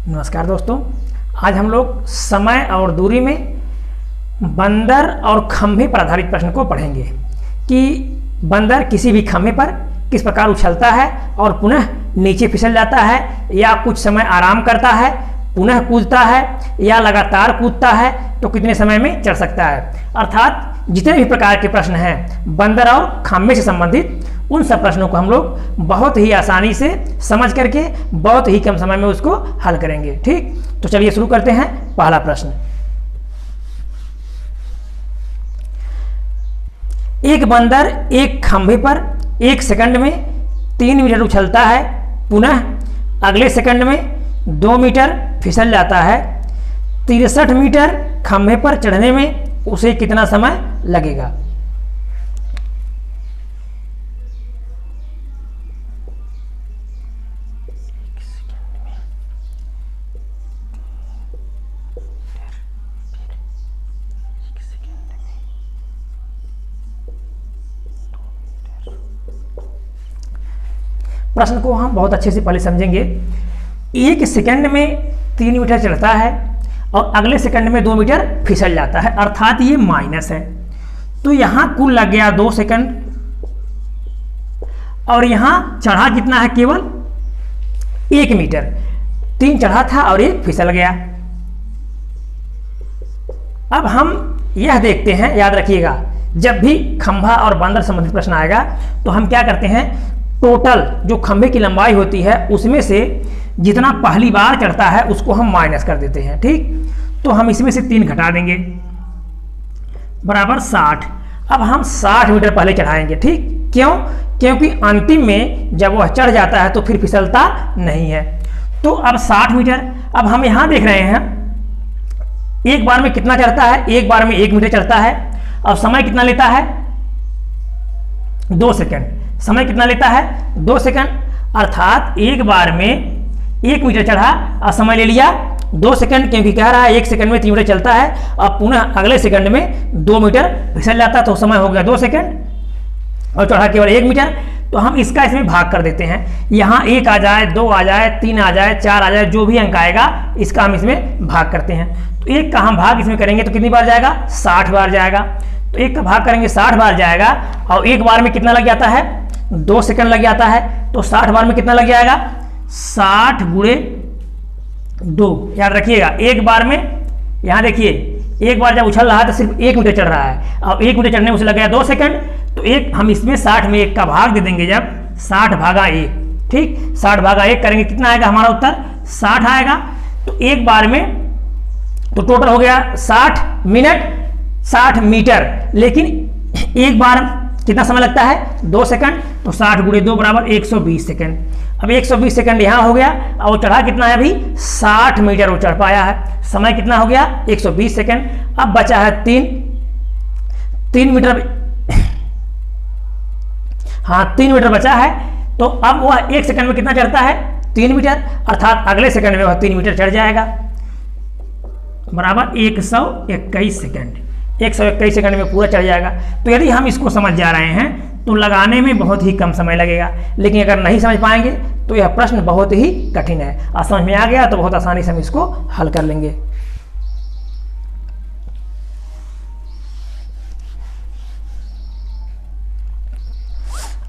नमस्कार दोस्तों, आज हम लोग समय और दूरी में बंदर और खंभे पर आधारित प्रश्न को पढ़ेंगे कि बंदर किसी भी खंभे पर किस प्रकार उछलता है और पुनः नीचे फिसल जाता है या कुछ समय आराम करता है, पुनः कूदता है या लगातार कूदता है तो कितने समय में चढ़ सकता है। अर्थात जितने भी प्रकार के प्रश्न हैं बंदर और खंभे से संबंधित, उन सब प्रश्नों को हम लोग बहुत ही आसानी से समझ करके बहुत ही कम समय में उसको हल करेंगे। ठीक, तो चलिए शुरू करते हैं। पहला प्रश्न, एक बंदर एक खंभे पर 1 सेकंड में 3 मीटर उछलता है, पुनः अगले सेकंड में 2 मीटर फिसल जाता है। 63 मीटर खंभे पर चढ़ने में उसे कितना समय लगेगा। प्रश्न को हम बहुत अच्छे से पहले समझेंगे। 1 सेकंड में 3 मीटर चढ़ता है और अगले सेकंड में 2 मीटर फिसल जाता है, अर्थात ये माइनस है। तो यहां कुल लग गया 2 सेकंड और यहां चढ़ा कितना है, केवल 1 मीटर। 3 चढ़ा था और 1 फिसल गया। अब हम यह देखते हैं, याद रखिएगा जब भी खंभा और बंदर संबंधित प्रश्न आएगा तो हम क्या करते हैं, टोटल जो खंभे की लंबाई होती है उसमें से जितना पहली बार चढ़ता है उसको हम माइनस कर देते हैं। ठीक, तो हम इसमें से 3 घटा देंगे बराबर 60। अब हम 60 मीटर पहले चढ़ाएंगे। ठीक, क्यों? क्योंकि अंतिम में जब वह चढ़ जाता है तो फिर फिसलता नहीं है। तो अब 60 मीटर, अब हम यहां देख रहे हैं एक बार में कितना चढ़ता है, एक बार में 1 मीटर चढ़ता है। अब समय कितना लेता है, 2 सेकंड। समय कितना लेता है, 2 सेकंड, अर्थात एक बार में 1 मीटर चढ़ा और समय ले लिया 2 सेकंड, क्योंकि कह रहा है 1 सेकंड में 3 मीटर चलता है और पुनः अगले सेकंड में 2 मीटर फिसल जाता है, तो समय हो गया 2 सेकंड और चढ़ा केवल 1 मीटर। तो हम इसका इसमें भाग कर देते हैं। यहाँ 1 आ जाए, 2 आ जाए, 3 आ जाए, 4 आ जाए, जो भी अंक आएगा इसका हम इसमें भाग करते हैं। तो 1 का हम भाग इसमें करेंगे तो कितनी बार जाएगा, 60 बार जाएगा। तो 1 का भाग करेंगे 60 बार जाएगा और एक बार में कितना लग जाता है, 2 सेकंड लग जाता है। तो 60 बार में कितना लग जाएगा, 60 गुणे 2। याद रखिएगा एक बार में, यहाँ देखिए एक बार जब उछल रहा है तो सिर्फ 1 मीटर चढ़ रहा है और 1 मीटर चढ़ने में उसे लग गया 2 सेकंड। तो एक हम इसमें 60 में 1 का भाग दे देंगे, जब 60 भागा 1। ठीक, 60 भागा 1 करेंगे कितना आएगा, हमारा उत्तर 60 आएगा। तो एक बार में तो टोटल हो गया 60 मिनट 60 मीटर, लेकिन एक बार कितना समय लगता है, 2 सेकंड। तो 60 गुणे 2 बराबर 120 सेकंड। अब 120 सेकंड यहाँ हो गया और वो चढ़ा कितना है, अभी 60 मीटर वो चढ़ पाया है। समय कितना हो गया, 120 सेकंड। अब बचा है 3 मीटर, हाँ 3 मीटर बचा है। तो अब वह 1 सेकंड में कितना चढ़ता है, 3 मीटर, अर्थात अगले सेकंड में वह 3 मीटर चढ़ जाएगा बराबर 121 सेकंड। 121 सेकंड में पूरा चढ़ जाएगा। तो यदि हम इसको समझ जा रहे हैं तो लगाने में बहुत ही कम समय लगेगा, लेकिन अगर नहीं समझ पाएंगे तो यह प्रश्न बहुत ही कठिन है। और समझ में आ गया तो बहुत आसानी से हम इसको हल कर लेंगे।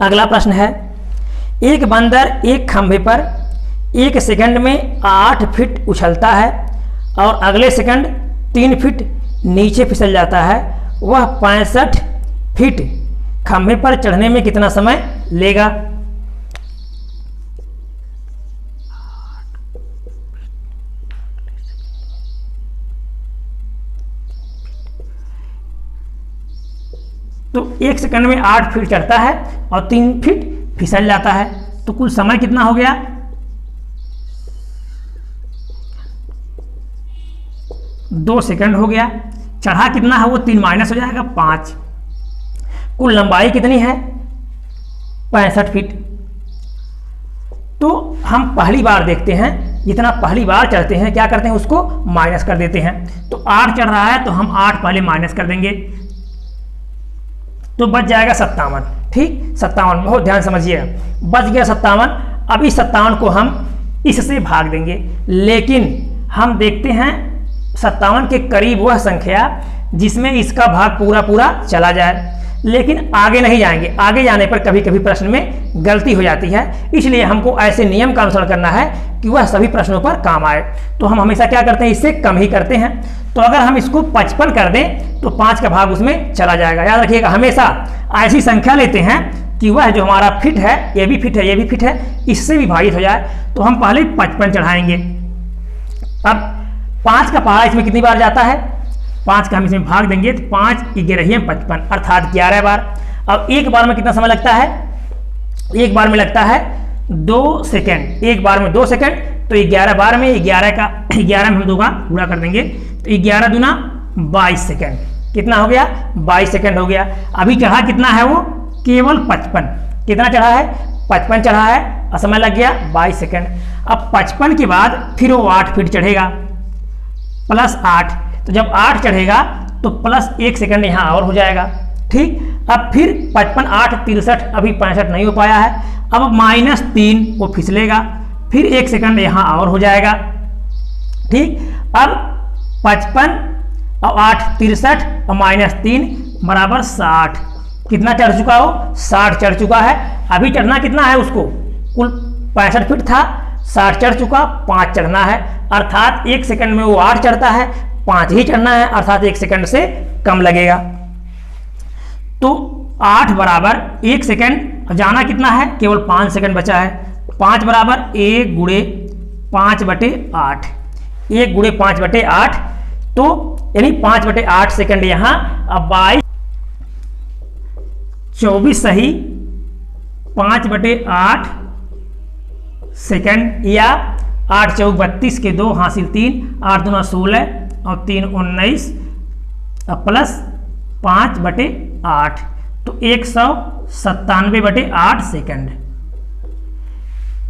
अगला प्रश्न है, एक बंदर एक खंभे पर 1 सेकंड में 8 फीट उछलता है और अगले सेकंड 3 फीट नीचे फिसल जाता है। वह 65 फीट खंभे पर चढ़ने में कितना समय लेगा। तो 1 सेकंड में 8 फीट चढ़ता है और 3 फीट फिसल जाता है, तो कुल समय कितना हो गया, 2 सेकंड हो गया। चढ़ा कितना है, वो 3 माइनस हो जाएगा 5। कुल लंबाई कितनी है, 65 फीट। तो हम पहली बार देखते हैं, जितना पहली बार चढ़ते हैं क्या करते हैं, उसको माइनस कर देते हैं। तो 8 चढ़ रहा है तो हम 8 पहले माइनस कर देंगे तो बच जाएगा 57। ठीक, 57, बहुत ध्यान समझिएगा, बच गया 57। अब इस 57 को हम इससे भाग देंगे। लेकिन हम देखते हैं 57 के करीब वह संख्या जिसमें इसका भाग पूरा पूरा चला जाए, लेकिन आगे नहीं जाएंगे। आगे जाने पर कभी कभी प्रश्न में गलती हो जाती है, इसलिए हमको ऐसे नियम का अनुसरण करना है कि वह सभी प्रश्नों पर काम आए। तो हम हमेशा क्या करते हैं, इससे कम ही करते हैं। तो अगर हम इसको 55 कर दें तो 5 का भाग उसमें चला जाएगा। याद रखिएगा, हमेशा ऐसी संख्या लेते हैं कि वह जो हमारा फिट है, ये भी फिट है, ये भी फिट है, इससे विभाजित हो जाए। तो हम पहले 55 चढ़ाएंगे। अब 5 का पहाड़ा इसमें कितनी बार जाता है, 5 का हम इसमें भाग देंगे तो 5 11 55 अर्थात 11 बार। अब एक बार में कितना समय लगता है, एक बार में लगता है 2 सेकेंड। एक बार में 2 सेकेंड, तो 11 बार में 11 में हम 2 का गुणा कर देंगे तो 11 दूना 22 सेकेंड। कितना हो गया, 22 सेकेंड हो गया। अभी चढ़ा कितना है वो, केवल 55। कितना चढ़ा है, 55 चढ़ा है और समय लग गया 22 सेकेंड। अब 55 के बाद फिर वो 8 फीट चढ़ेगा प्लस 8। तो जब 8 चढ़ेगा तो प्लस 1 सेकंड यहाँ और हो जाएगा। ठीक, अब फिर 55 8 63, अभी 65 नहीं हो पाया है। अब -3 वो फिसलेगा, फिर 1 सेकंड यहाँ और हो जाएगा। ठीक, अब 55 और 8 63 और -3 बराबर 60। कितना चढ़ चुका हो, 60 चढ़ चुका है। अभी चढ़ना कितना है उसको, कुल 65 फीट था, 60 चढ़ चुका, 5 चढ़ना है। अर्थात 1 सेकंड में वो 8 चढ़ता है, 5 ही चढ़ना है, अर्थात 1 सेकंड से कम लगेगा। तो 8 बराबर 1 सेकंड, जाना कितना है, केवल 5 सेकंड बचा है। 5 बराबर 1 गुणे 5/8, 1 गुणे 5/8, तो यानी 5/8 सेकंड यहाँ। अब 22 24 सही 5/8 सेकंड, या 8 चौक 32 के 2 हासिल 3, 8 दूना 16 और 3 19 प्लस 5/8, तो 197/8 सेकंड,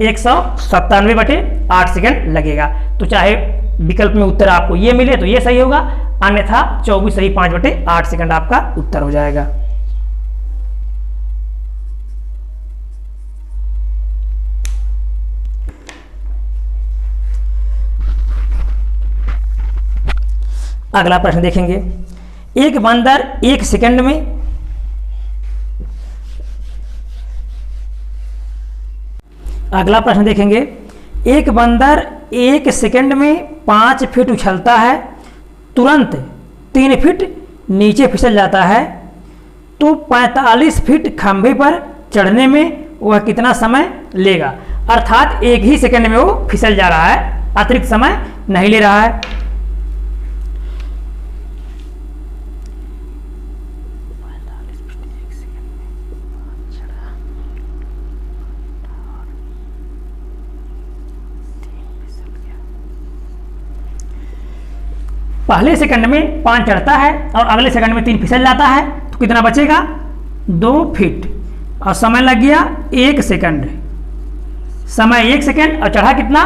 197/8 सेकंड लगेगा। तो चाहे विकल्प में उत्तर आपको ये मिले तो ये सही होगा, अन्यथा 24 सही 5/8 सेकंड आपका उत्तर हो जाएगा। अगला प्रश्न देखेंगे। एक बंदर 1 सेकंड में अगला प्रश्न देखेंगे। एक बंदर 1 सेकंड में 5 फीट उछलता है, तुरंत 3 फीट नीचे फिसल जाता है, तो 45 फीट खंभे पर चढ़ने में वह कितना समय लेगा। अर्थात 1 ही सेकंड में वो फिसल जा रहा है, अतिरिक्त समय नहीं ले रहा है। पहले सेकंड में 5 चढ़ता है और अगले सेकंड में 3 फिसल जाता है, तो कितना बचेगा, 2 फीट, और समय लग गया 1 सेकंड। समय 1 सेकंड और चढ़ा कितना,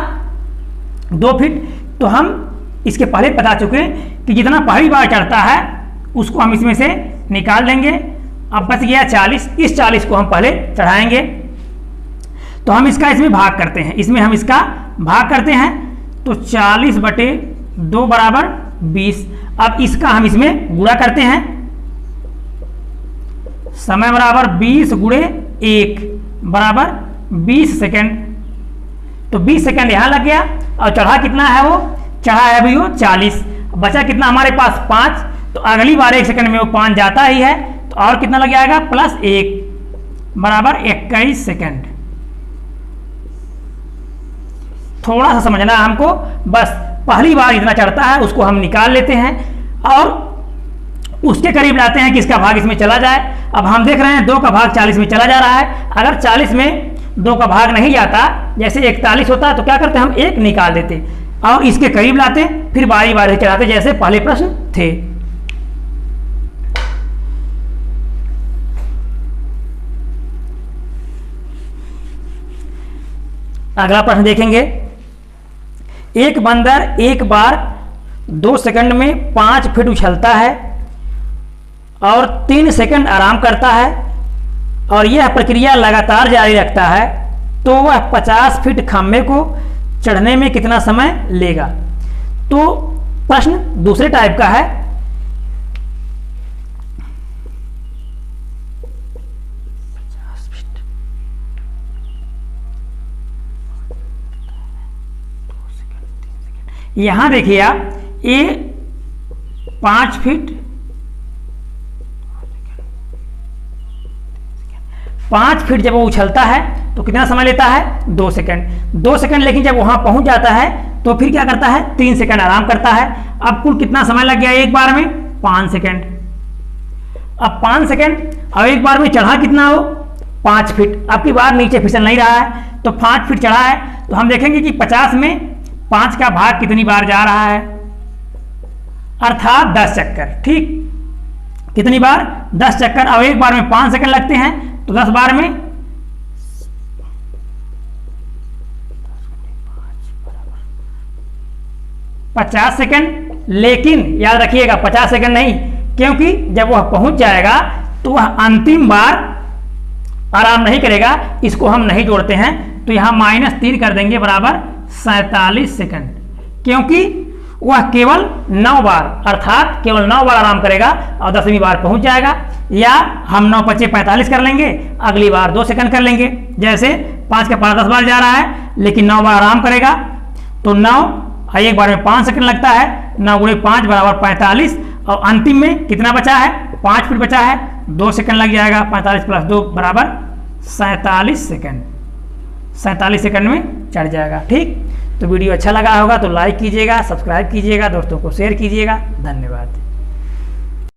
2 फीट। तो हम इसके पहले बता चुके कि जितना पहली बार चढ़ता है उसको हम इसमें से निकाल देंगे। अब बच गया 40, इस 40 को हम पहले चढ़ाएंगे। तो हम इसका इसमें भाग करते हैं, इसमें हम इसका भाग करते हैं, तो 40/2 बराबर 20। अब इसका हम इसमें गुणा करते हैं, समय बराबर 20 गुणे 1 बराबर 20 सेकंड, तो 20 सेकंड यहां लग गया। और चढ़ा कितना है, वो चढ़ा है अभी वो 40, बचा कितना हमारे पास 5, तो अगली बार 1 सेकंड में वो 5 जाता ही है, तो और कितना लग जाएगा, +1 बराबर 21 सेकंड। थोड़ा सा समझना है हमको, बस पहली बार इतना चढ़ता है उसको हम निकाल लेते हैं और उसके करीब लाते हैं कि इसका भाग इसमें चला जाए। अब हम देख रहे हैं 2 का भाग 40 में चला जा रहा है। अगर 40 में 2 का भाग नहीं जाता, जैसे 41 होता है, तो क्या करते हम 1 निकाल देते और इसके करीब लाते, फिर बारी बारी चढ़ाते जैसे पहले प्रश्न थे। अगला प्रश्न देखेंगे। एक बंदर एक बार 2 सेकंड में 5 फीट उछलता है और 3 सेकंड आराम करता है और यह प्रक्रिया लगातार जारी रखता है, तो वह 50 फीट खंभे को चढ़ने में कितना समय लेगा। तो प्रश्न दूसरे टाइप का है, यहां देखिए आप, ये 5 फीट 5 फीट जब वो उछलता है तो कितना समय लेता है 2 सेकंड। 2 सेकंड, लेकिन जब वहां पहुंच जाता है तो फिर क्या करता है 3 सेकंड आराम करता है। अब कुल कितना समय लग गया एक बार में 5 सेकंड। अब 5 सेकंड, अब एक बार में चढ़ा कितना हो 5 फीट। अब की बार नीचे फिसल नहीं रहा है तो 5 फीट चढ़ा है, तो हम देखेंगे कि 50 में 5 का भाग कितनी बार जा रहा है, अर्थात 10 चक्कर। ठीक, कितनी बार 10 चक्कर। अब एक बार में 5 सेकंड लगते हैं तो 10 बार में 50 सेकंड। लेकिन याद रखिएगा 50 सेकंड नहीं, क्योंकि जब वह पहुंच जाएगा तो वह अंतिम बार आराम नहीं करेगा, इसको हम नहीं जोड़ते हैं तो यहां -3 कर देंगे बराबर 47 सेकंड, क्योंकि वह केवल 9 बार अर्थात केवल 9 बार आराम करेगा और 10वीं बार पहुंच जाएगा। या हम 9 × 5 = 45 कर लेंगे, अगली बार 2 सेकंड कर लेंगे। जैसे 5 का 10 बार जा रहा है लेकिन 9 बार आराम करेगा तो 9 एक बार में 5 सेकंड लगता है, 9 × 5 = 45 और अंतिम में कितना बचा है 5 फीट बचा है, 2 सेकंड लग जाएगा। 45 + 2 = 47 सेकंड। 47 सेकंड में चढ़ जाएगा। ठीक, तो वीडियो अच्छा लगा होगा तो लाइक कीजिएगा, सब्सक्राइब कीजिएगा, दोस्तों को शेयर कीजिएगा। धन्यवाद।